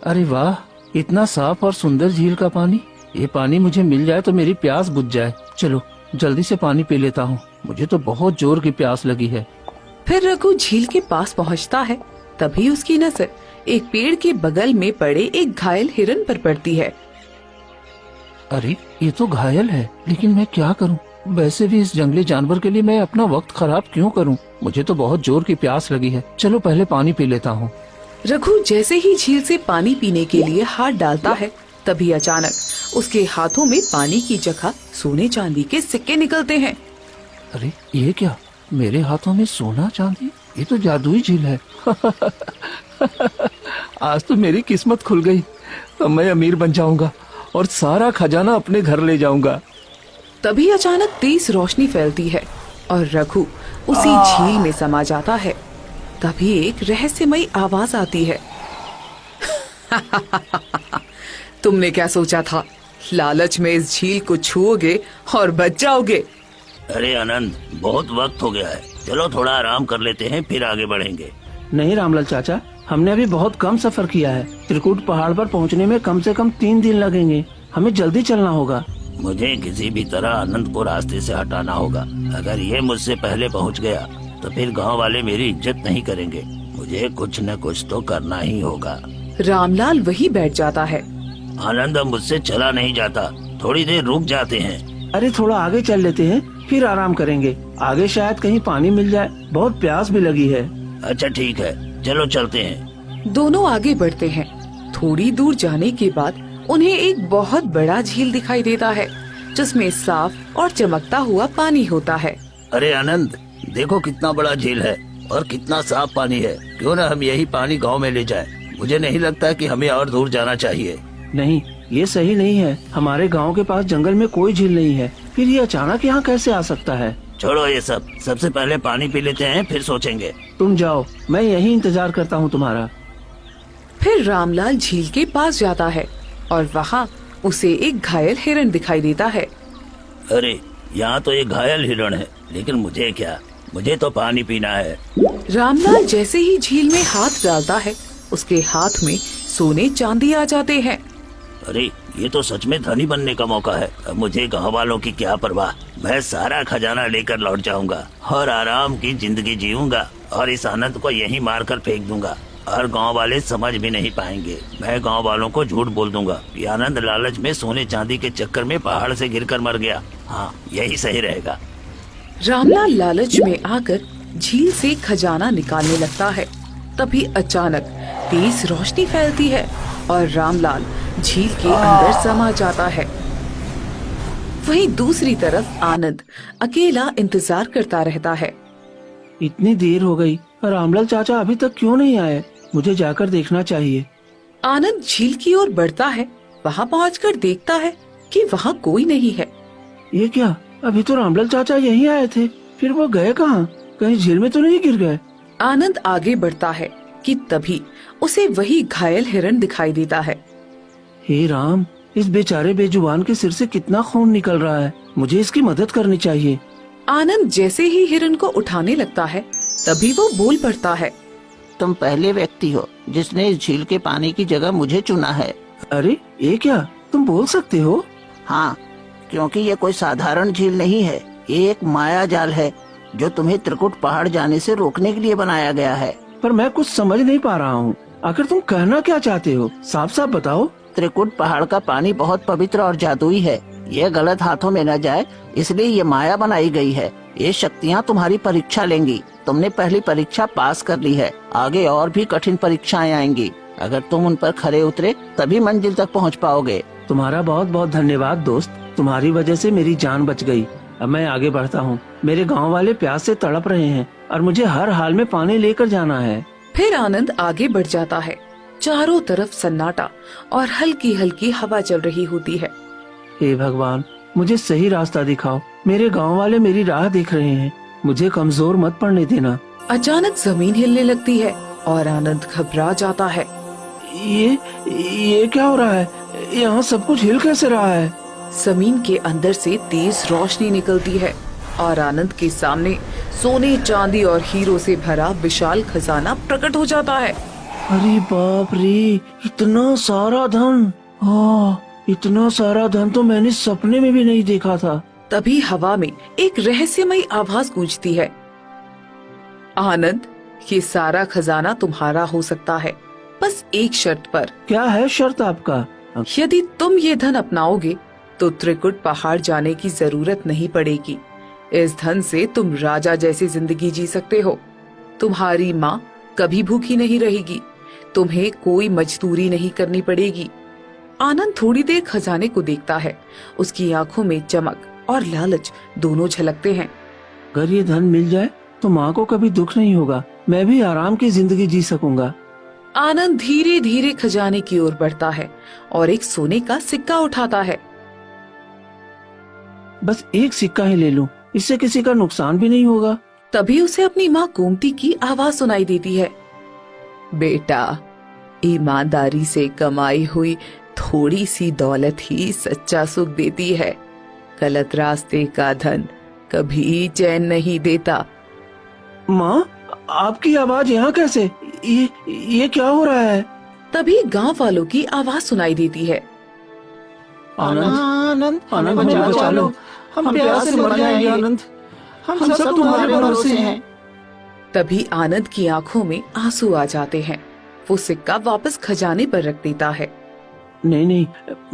अरे वाह, इतना साफ और सुंदर झील का पानी। ये पानी मुझे मिल जाए तो मेरी प्यास बुझ जाए। चलो जल्दी से पानी पी लेता हूँ, मुझे तो बहुत जोर की प्यास लगी है। फिर रघु झील के पास पहुँचता है। तभी उसकी नजर एक पेड़ के बगल में पड़े एक घायल हिरन पर पड़ती है। अरे ये तो घायल है, लेकिन मैं क्या करूं? वैसे भी इस जंगली जानवर के लिए मैं अपना वक्त खराब क्यों करूं? मुझे तो बहुत जोर की प्यास लगी है। चलो पहले पानी पी लेता हूं। रघु जैसे ही झील से पानी पीने के लिए हाथ डालता है, तभी अचानक उसके हाथों में पानी की जगह सोने चांदी के सिक्के निकलते हैं। अरे ये क्या, मेरे हाथों में सोना चांदी? ये तो जादुई झील है। आज तो मेरी किस्मत खुल गई। अब मैं अमीर बन जाऊंगा और सारा खजाना अपने घर ले जाऊंगा। तभी अचानक तेज रोशनी फैलती है और रघु उसी झील में समा जाता है। तभी एक रहस्यमयी आवाज आती है। तुमने क्या सोचा था? लालच में इस झील को छुओगे और बच जाओगे। अरे आनंद, बहुत वक्त हो गया है, चलो थोड़ा आराम कर लेते हैं, फिर आगे बढ़ेंगे। नहीं रामलाल चाचा, हमने अभी बहुत कम सफर किया है। त्रिकुट पहाड़ पर पहुंचने में कम से कम 3 दिन लगेंगे। हमें जल्दी चलना होगा। मुझे किसी भी तरह आनंद को रास्ते से हटाना होगा। अगर ये मुझसे पहले पहुंच गया तो फिर गांव वाले मेरी इज्जत नहीं करेंगे। मुझे कुछ न कुछ तो करना ही होगा। रामलाल वहीं बैठ जाता है। आनंद, अब मुझसे चला नहीं जाता, थोड़ी देर रुक जाते हैं। अरे थोड़ा आगे चल लेते हैं, फिर आराम करेंगे। आगे शायद कहीं पानी मिल जाए, बहुत प्यास भी लगी है। अच्छा ठीक है, चलो चलते हैं। दोनों आगे बढ़ते हैं। थोड़ी दूर जाने के बाद उन्हें एक बहुत बड़ा झील दिखाई देता है, जिसमें साफ और चमकता हुआ पानी होता है। अरे आनंद, देखो कितना बड़ा झील है और कितना साफ पानी है। क्यों न हम यही पानी गांव में ले जाएं? मुझे नहीं लगता कि हमें और दूर जाना चाहिए। नहीं, ये सही नहीं है। हमारे गांव के पास जंगल में कोई झील नहीं है, फिर ये अचानक यहाँ कैसे आ सकता है? छोड़ो ये सब, सबसे पहले पानी पी लेते हैं, फिर सोचेंगे। तुम जाओ, मैं यही इंतजार करता हूँ तुम्हारा। फिर रामलाल झील के पास जाता है और वहाँ उसे एक घायल हिरन दिखाई देता है। अरे यहाँ तो एक घायल हिरण है, लेकिन मुझे क्या, मुझे तो पानी पीना है। रामलाल जैसे ही झील में हाथ डालता है, उसके हाथ में सोने चांदी आ जाते हैं। अरे ये तो सच में धनी बनने का मौका है। अब मुझे गाँव वालों की क्या परवाह, मैं सारा खजाना लेकर लौट जाऊंगा और आराम की जिंदगी जीऊंगा और इस आनंद को यहीं मार कर फेंक दूंगा और गांव वाले समझ भी नहीं पाएंगे। मैं गांव वालों को झूठ बोल दूंगा कि आनंद लालच में सोने चांदी के चक्कर में पहाड़ से गिरकर मर गया। हाँ, यही सही रहेगा। रामलाल लालच में आकर झील से खजाना निकालने लगता है। तभी अचानक तेज रोशनी फैलती है और रामलाल झील के अंदर समा जाता है। वहीं दूसरी तरफ आनंद अकेला इंतजार करता रहता है। इतनी देर हो गई, रामलाल चाचा अभी तक क्यों नहीं आए? मुझे जाकर देखना चाहिए। आनंद झील की ओर बढ़ता है। वहाँ पहुँचकर देखता है कि वहाँ कोई नहीं है। ये क्या, अभी तो रामलाल चाचा यहीं आए थे, फिर वो गए कहाँ? कहीं झील में तो नहीं गिर गए? आनंद आगे बढ़ता है कि तभी उसे वही घायल हिरन दिखाई देता है। हे राम, इस बेचारे बेजुबान के सिर से कितना खून निकल रहा है। मुझे इसकी मदद करनी चाहिए। आनंद जैसे ही हिरन को उठाने लगता है, तभी वो बोल पड़ता है। तुम पहले व्यक्ति हो जिसने इस झील के पानी की जगह मुझे चुना है। अरे ये क्या, तुम बोल सकते हो? हाँ, क्योंकि ये कोई साधारण झील नहीं है। ये एक माया जाल है जो तुम्हें त्रिकुट पहाड़ जाने से रोकने के लिए बनाया गया है। पर मैं कुछ समझ नहीं पा रहा हूँ। आखिर तुम कहना क्या चाहते हो? साफ साफ बताओ। त्रिकुट पहाड़ का पानी बहुत पवित्र और जादुई है। ये गलत हाथों में न जाए, इसलिए ये माया बनाई गई है। ये शक्तियाँ तुम्हारी परीक्षा लेंगी। तुमने पहली परीक्षा पास कर ली है, आगे और भी कठिन परीक्षाएं आएंगी। अगर तुम उन पर खरे उतरे तभी मंजिल तक पहुँच पाओगे। तुम्हारा बहुत बहुत धन्यवाद दोस्त, तुम्हारी वजह से मेरी जान बच गई। अब मैं आगे बढ़ता हूँ। मेरे गांव वाले प्यास से तड़प रहे हैं और मुझे हर हाल में पानी लेकर जाना है। फिर आनंद आगे बढ़ जाता है। चारों तरफ सन्नाटा और हल्की हल्की हवा चल रही होती है। हे भगवान, मुझे सही रास्ता दिखाओ। मेरे गांव वाले मेरी राह देख रहे हैं, मुझे कमजोर मत पड़ने देना। अचानक जमीन हिलने लगती है और आनंद घबरा जाता है। ये क्या हो रहा है? यहाँ सब कुछ हिल कैसे रहा है? जमीन के अंदर से तेज रोशनी निकलती है और आनंद के सामने सोने चांदी और हीरो से भरा विशाल खजाना प्रकट हो जाता है। अरे बाप रे, इतना सारा धन! इतना सारा धन तो मैंने सपने में भी नहीं देखा था। तभी हवा में एक रहस्यमयी आवाज गूंजती है। आनंद, ये सारा खजाना तुम्हारा हो सकता है, बस एक शर्त पर। क्या है शर्त आपका? यदि तुम ये धन अपनाओगे तो त्रिकुट पहाड़ जाने की जरूरत नहीं पड़ेगी। इस धन से तुम राजा जैसी जिंदगी जी सकते हो। तुम्हारी माँ कभी भूखी नहीं रहेगी, तुम्हें कोई मजदूरी नहीं करनी पड़ेगी। आनंद थोड़ी देर खजाने को देखता है। उसकी आंखों में चमक और लालच दोनों झलकते हैं। अगर ये धन मिल जाए तो माँ को कभी दुख नहीं होगा, मैं भी आराम की जिंदगी जी सकूंगा। आनंद धीरे धीरे खजाने की ओर बढ़ता है और एक सोने का सिक्का उठाता है। बस एक सिक्का ही ले लूं, इससे किसी का नुकसान भी नहीं होगा। तभी उसे अपनी माँ गोमती की आवाज सुनाई देती है। बेटा, ईमानदारी से कमाई हुई थोड़ी सी दौलत ही सच्चा सुख देती है। गलत रास्ते का धन कभी चैन नहीं देता। माँ, आपकी आवाज यहाँ कैसे? ये क्या हो रहा है? तभी गांव वालों की आवाज सुनाई देती है। आनंद, आनंद, हमें बचा लो, हम प्यास से मर जाएंगे। आनंद, हम सब तुम्हारे भरोसे हैं। तभी आनंद की आंखों में आंसू आ जाते हैं। वो सिक्का वापस खजाने पर रख देता है। नहीं,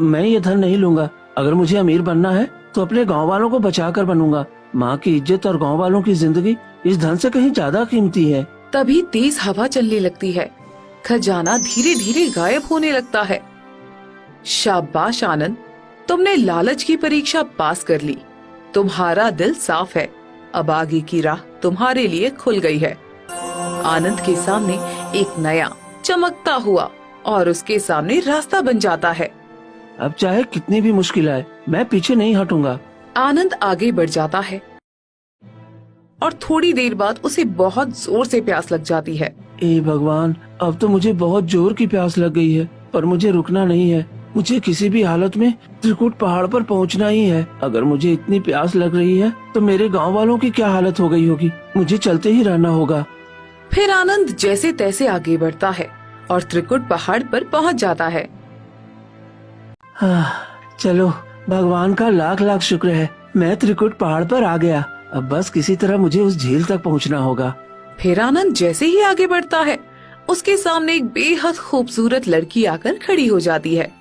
मैं ये धन नहीं लूंगा। अगर मुझे अमीर बनना है तो अपने गांव वालों को बचा कर बनूंगा। माँ की इज्जत और गांव वालों की जिंदगी इस धन से कहीं ज्यादा कीमती है। तभी तेज हवा चलने लगती है। खजाना धीरे धीरे गायब होने लगता है। शाबाश आनंद, तुमने लालच की परीक्षा पास कर ली। तुम्हारा दिल साफ है। अब आगे की राह तुम्हारे लिए खुल गई है। आनंद के सामने एक नया चमकता हुआ और उसके सामने रास्ता बन जाता है। अब चाहे कितनी भी मुश्किल आए, मैं पीछे नहीं हटूंगा। आनंद आगे बढ़ जाता है और थोड़ी देर बाद उसे बहुत जोर से प्यास लग जाती है। ए भगवान, अब तो मुझे बहुत जोर की प्यास लग गई है, पर मुझे रुकना नहीं है। मुझे किसी भी हालत में त्रिकुट पहाड़ पर पहुंचना ही है। अगर मुझे इतनी प्यास लग रही है तो मेरे गांव वालों की क्या हालत हो गई होगी। मुझे चलते ही रहना होगा। फिर आनंद जैसे तैसे आगे बढ़ता है और त्रिकुट पहाड़ पर पहुंच जाता है। चलो, भगवान का लाख लाख शुक्र है, मैं त्रिकुट पहाड़ पर आ गया। अब बस किसी तरह मुझे उस झील तक पहुंचना होगा। फिर आनंद जैसे ही आगे बढ़ता है, उसके सामने एक बेहद खूबसूरत लड़की आकर खड़ी हो जाती है।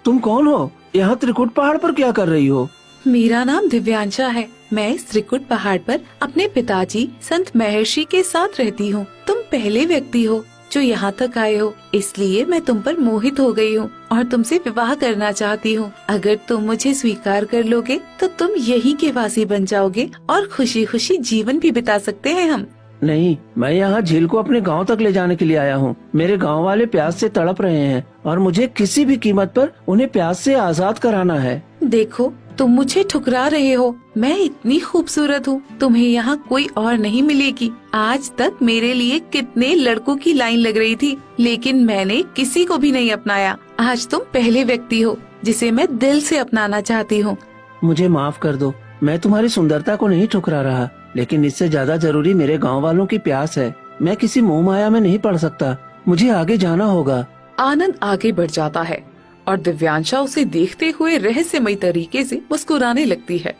तुम कौन हो? यहाँ त्रिकुट पहाड़ पर क्या कर रही हो? मेरा नाम दिव्यांशा है। मैं इस त्रिकुट पहाड़ पर अपने पिताजी संत महर्षि के साथ रहती हूँ। तुम पहले व्यक्ति हो जो यहाँ तक आए हो, इसलिए मैं तुम पर मोहित हो गई हूँ और तुमसे विवाह करना चाहती हूँ। अगर तुम मुझे स्वीकार कर लोगे तो तुम यहीं के वासी बन जाओगे और खुशी खुशी जीवन भी बिता सकते हैं हम। नहीं, मैं यहाँ झील को अपने गांव तक ले जाने के लिए आया हूँ। मेरे गांव वाले प्यास से तड़प रहे हैं और मुझे किसी भी कीमत पर उन्हें प्यास से आजाद कराना है। देखो, तुम मुझे ठुकरा रहे हो। मैं इतनी खूबसूरत हूँ, तुम्हें यहाँ कोई और नहीं मिलेगी। आज तक मेरे लिए कितने लड़कों की लाइन लग रही थी, लेकिन मैंने किसी को भी नहीं अपनाया। आज तुम पहले व्यक्ति हो जिसे मैं दिल से अपनाना चाहती हूँ। मुझे माफ कर दो, मैं तुम्हारी सुंदरता को नहीं ठुकरा रहा, लेकिन इससे ज्यादा जरूरी मेरे गांव वालों की प्यास है। मैं किसी मोह माया में नहीं पड़ सकता, मुझे आगे जाना होगा। आनंद आगे बढ़ जाता है और दिव्यांशा उसे देखते हुए रहस्यमयी तरीके से मुस्कुराने लगती है।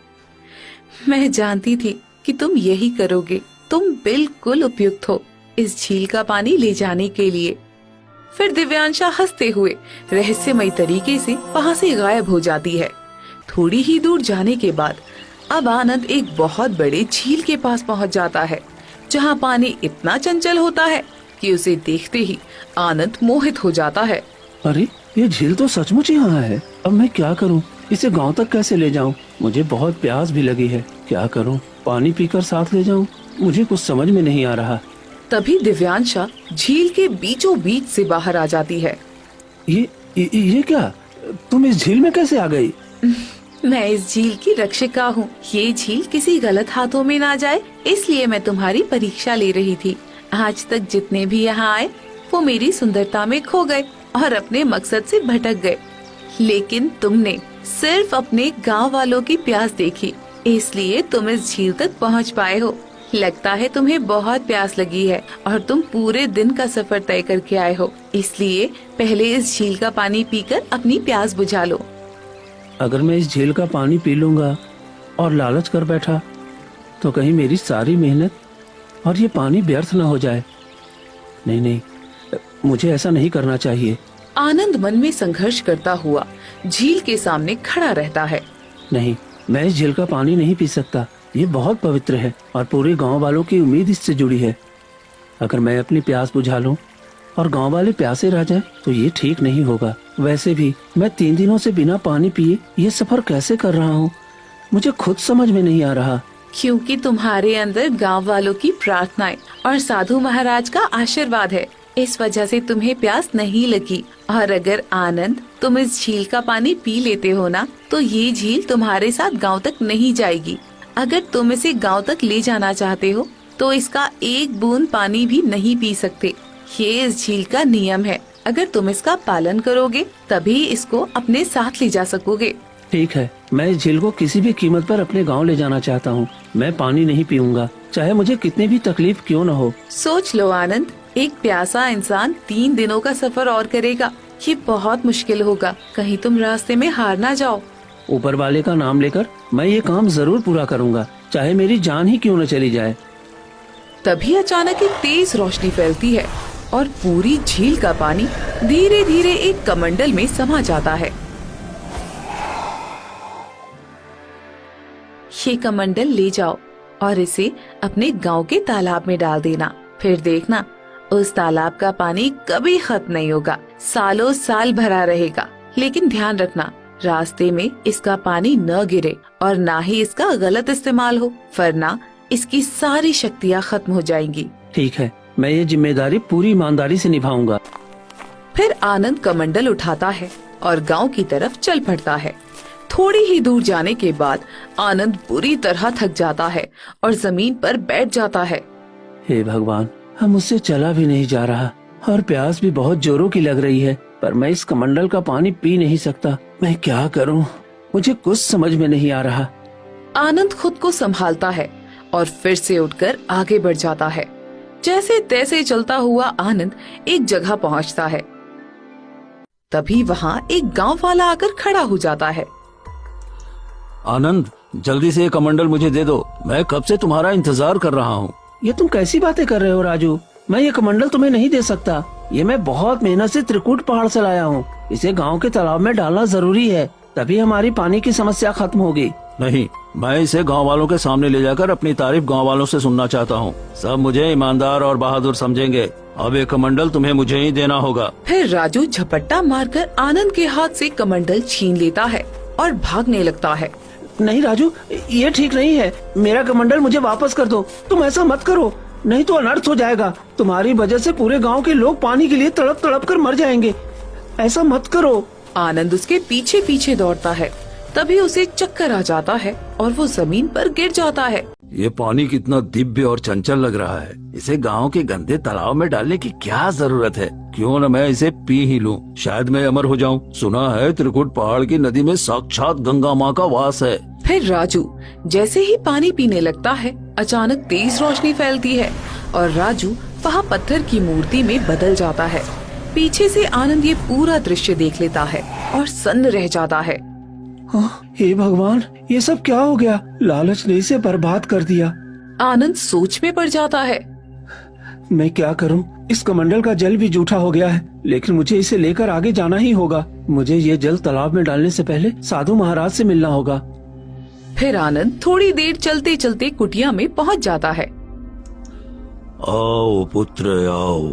मैं जानती थी कि तुम यही करोगे। तुम बिल्कुल उपयुक्त हो इस झील का पानी ले जाने के लिए। फिर दिव्यांशा हंसते हुए रहस्यमयी तरीके से वहाँ से गायब हो जाती है। थोड़ी ही दूर जाने के बाद अब आनंद एक बहुत बड़े झील के पास पहुँच जाता है, जहाँ पानी इतना चंचल होता है कि उसे देखते ही आनंद मोहित हो जाता है। अरे, ये झील तो सचमुच यहाँ है। अब मैं क्या करूँ? इसे गांव तक कैसे ले जाऊँ? मुझे बहुत प्यास भी लगी है। क्या करूँ? पानी पीकर साथ ले जाऊँ? मुझे कुछ समझ में नहीं आ रहा। तभी दिव्यांशा झील के बीचों बीच से बाहर आ जाती है। ये क्या? तुम इस झील में कैसे आ गई? मैं इस झील की रक्षिका हूँ। ये झील किसी गलत हाथों में ना जाए, इसलिए मैं तुम्हारी परीक्षा ले रही थी। आज तक जितने भी यहाँ आए वो मेरी सुंदरता में खो गए और अपने मकसद से भटक गए, लेकिन तुमने सिर्फ अपने गांव वालों की प्यास देखी, इसलिए तुम इस झील तक पहुँच पाए हो। लगता है तुम्हें बहुत प्यास लगी है और तुम पूरे दिन का सफर तय करके आए हो, इसलिए पहले इस झील का पानी पीकर अपनी प्यास बुझा लो। अगर मैं इस झील का पानी पी लूंगा और लालच कर बैठा तो कहीं मेरी सारी मेहनत और ये पानी व्यर्थ न हो जाए। नहीं नहीं, मुझे ऐसा नहीं करना चाहिए। आनंद मन में संघर्ष करता हुआ झील के सामने खड़ा रहता है। नहीं, मैं इस झील का पानी नहीं पी सकता। ये बहुत पवित्र है और पूरे गांव वालों की उम्मीद इससे जुड़ी है। अगर मैं अपनी प्यास बुझा लूं और गांव वाले प्यासे रह जाएं, तो ये ठीक नहीं होगा। वैसे भी मैं 3 दिनों से बिना पानी पिए ये सफर कैसे कर रहा हूँ, मुझे खुद समझ में नहीं आ रहा। क्योंकि तुम्हारे अंदर गांव वालों की प्रार्थनाएं और साधु महाराज का आशीर्वाद है, इस वजह से तुम्हें प्यास नहीं लगी। और अगर आनंद तुम इस झील का पानी पी लेते हो ना, तो ये झील तुम्हारे साथ गांव तक नहीं जाएगी। अगर तुम इसे गांव तक ले जाना चाहते हो तो इसका एक बूंद पानी भी नहीं पी सकते। ये इस झील का नियम है। अगर तुम इसका पालन करोगे तभी इसको अपने साथ ले जा सकोगे। ठीक है, मैं इस झील को किसी भी कीमत पर अपने गांव ले जाना चाहता हूँ। मैं पानी नहीं पीऊंगा, चाहे मुझे कितनी भी तकलीफ क्यों न हो। सोच लो आनंद, एक प्यासा इंसान 3 दिनों का सफर और करेगा। ये बहुत मुश्किल होगा, कहीं तुम रास्ते में हार ना जाओ। ऊपर वाले का नाम लेकर मैं ये काम जरूर पूरा करूंगा, चाहे मेरी जान ही क्यों न चली जाए। तभी अचानक एक तेज रोशनी फैलती है और पूरी झील का पानी धीरे धीरे एक कमंडल में समा जाता है। ये कमंडल ले जाओ और इसे अपने गांव के तालाब में डाल देना। फिर देखना, उस तालाब का पानी कभी खत्म नहीं होगा, सालों साल भरा रहेगा। लेकिन ध्यान रखना, रास्ते में इसका पानी न गिरे और ना ही इसका गलत इस्तेमाल हो, वरना इसकी सारी शक्तियाँ खत्म हो जाएंगी। ठीक है, मैं ये जिम्मेदारी पूरी ईमानदारी से निभाऊंगा। फिर आनंद कमंडल उठाता है और गांव की तरफ चल पड़ता है। थोड़ी ही दूर जाने के बाद आनंद बुरी तरह थक जाता है और जमीन पर बैठ जाता है। हे भगवान, हम मुझसे चला भी नहीं जा रहा और प्यास भी बहुत जोरों की लग रही है, पर मैं इस कमंडल का पानी पी नहीं सकता। मैं क्या करूं? मुझे कुछ समझ में नहीं आ रहा। आनंद खुद को संभालता है और फिर से उठकर आगे बढ़ जाता है। जैसे तैसे चलता हुआ आनंद एक जगह पहुंचता है। तभी वहाँ एक गांव वाला आकर खड़ा हो जाता है। आनंद, जल्दी से ये कमंडल मुझे दे दो, मैं कब से तुम्हारा इंतजार कर रहा हूँ। ये तुम कैसी बातें कर रहे हो राजू? मैं ये कमंडल तुम्हें नहीं दे सकता। ये मैं बहुत मेहनत से त्रिकुट पहाड़ से लाया हूँ। इसे गांव के तालाब में डालना जरूरी है, तभी हमारी पानी की समस्या खत्म होगी। नहीं, मैं इसे गांव वालों के सामने ले जाकर अपनी तारीफ गांव वालों से सुनना चाहता हूँ। सब मुझे ईमानदार और बहादुर समझेंगे। अब ये कमंडल तुम्हें मुझे ही देना होगा। फिर राजू झपट्टा मारकर आनंद के हाथ से कमंडल छीन लेता है और भागने लगता है। नहीं राजू, ये ठीक नहीं है। मेरा कमंडल मुझे वापस कर दो। तुम ऐसा मत करो, नहीं तो अनर्थ हो जाएगा। तुम्हारी वजह से पूरे गांव के लोग पानी के लिए तड़प तड़प कर मर जाएंगे। ऐसा मत करो। आनंद उसके पीछे पीछे दौड़ता है। तभी उसे चक्कर आ जाता है और वो जमीन पर गिर जाता है। ये पानी कितना दिव्य और चंचल लग रहा है। इसे गांव के गंदे तालाब में डालने की क्या जरूरत है? क्यों न मैं इसे पी ही लूं, शायद मैं अमर हो जाऊं। सुना है त्रिकुट पहाड़ की नदी में साक्षात गंगा माँ का वास है। फिर राजू जैसे ही पानी पीने लगता है, अचानक तेज रोशनी फैलती है और राजू वहाँ पत्थर की मूर्ति में बदल जाता है। पीछे से आनंद ये पूरा दृश्य देख लेता है और सन्न रह जाता है। हे भगवान, ये सब क्या हो गया? लालच ने इसे बर्बाद कर दिया। आनंद सोच में पड़ जाता है। मैं क्या करूं? इस कमंडल का जल भी जूठा हो गया है, लेकिन मुझे इसे लेकर आगे जाना ही होगा। मुझे ये जल तालाब में डालने से पहले साधु महाराज से मिलना होगा। फिर आनंद थोड़ी देर चलते चलते कुटिया में पहुंच जाता है। आओ पुत्र आओ,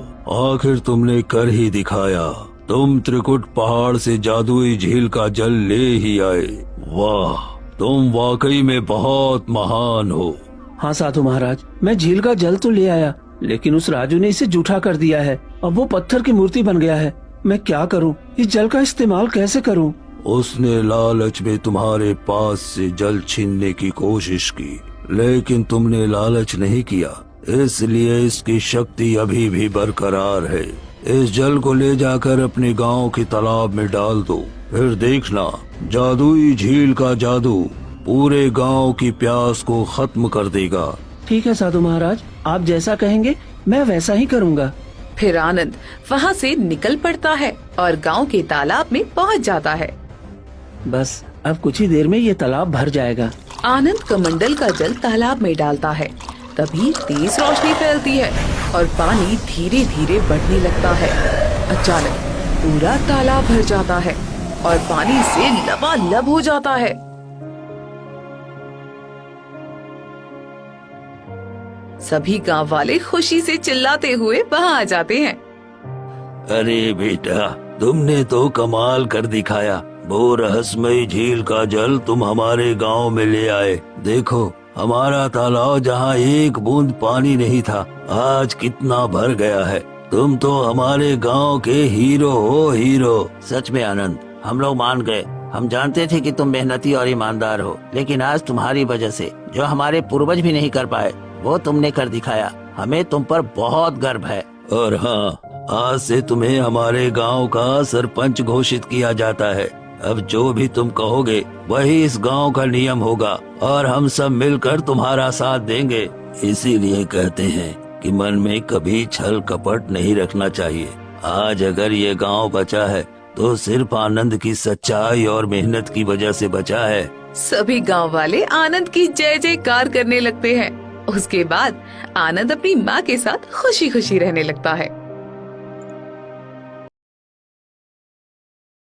आखिर तुमने कर ही दिखाया। तुम त्रिकुट पहाड़ से जादुई झील का जल ले ही आए। वाह, तुम वाकई में बहुत महान हो। हाँ साधु महाराज, मैं झील का जल तो ले आया, लेकिन उस राजू ने इसे जूठा कर दिया है। अब वो पत्थर की मूर्ति बन गया है। मैं क्या करूं? इस जल का इस्तेमाल कैसे करूं? उसने लालच में तुम्हारे पास से जल छीनने की कोशिश की, लेकिन तुमने लालच नहीं किया, इसलिए इसकी शक्ति अभी भी बरकरार है। इस जल को ले जाकर अपने गांव के तालाब में डाल दो, फिर देखना जादुई झील का जादू पूरे गांव की प्यास को खत्म कर देगा। ठीक है साधु महाराज, आप जैसा कहेंगे मैं वैसा ही करूँगा। फिर आनंद वहाँ से निकल पड़ता है और गांव के तालाब में पहुँच जाता है। बस अब कुछ ही देर में ये तालाब भर जाएगा। आनंद कमंडल का जल तालाब में डालता है। तभी तेज रोशनी फैलती है और पानी धीरे धीरे बढ़ने लगता है। अचानक पूरा तालाब भर जाता है और पानी से लबालब हो जाता है। सभी गांव वाले खुशी से चिल्लाते हुए वहां आ जाते हैं। अरे बेटा, तुमने तो कमाल कर दिखाया। वो रहस्यमयी झील का जल तुम हमारे गांव में ले आए। देखो, हमारा तालाब जहाँ एक बूंद पानी नहीं था, आज कितना भर गया है। तुम तो हमारे गांव के हीरो हो, हीरो। सच में आनंद, हम लोग मान गए। हम जानते थे कि तुम मेहनती और ईमानदार हो, लेकिन आज तुम्हारी वजह से जो हमारे पूर्वज भी नहीं कर पाए वो तुमने कर दिखाया। हमें तुम पर बहुत गर्व है। और हाँ, आज से तुम्हें हमारे गांव का सरपंच घोषित किया जाता है। अब जो भी तुम कहोगे वही इस गांव का नियम होगा और हम सब मिलकर तुम्हारा साथ देंगे। इसीलिए कहते हैं कि मन में कभी छल कपट नहीं रखना चाहिए। आज अगर ये गांव बचा है तो सिर्फ आनंद की सच्चाई और मेहनत की वजह से बचा है। सभी गांव वाले आनंद की जय जयकार करने लगते हैं। उसके बाद आनंद अपनी माँ के साथ खुशी खुशी रहने लगता है।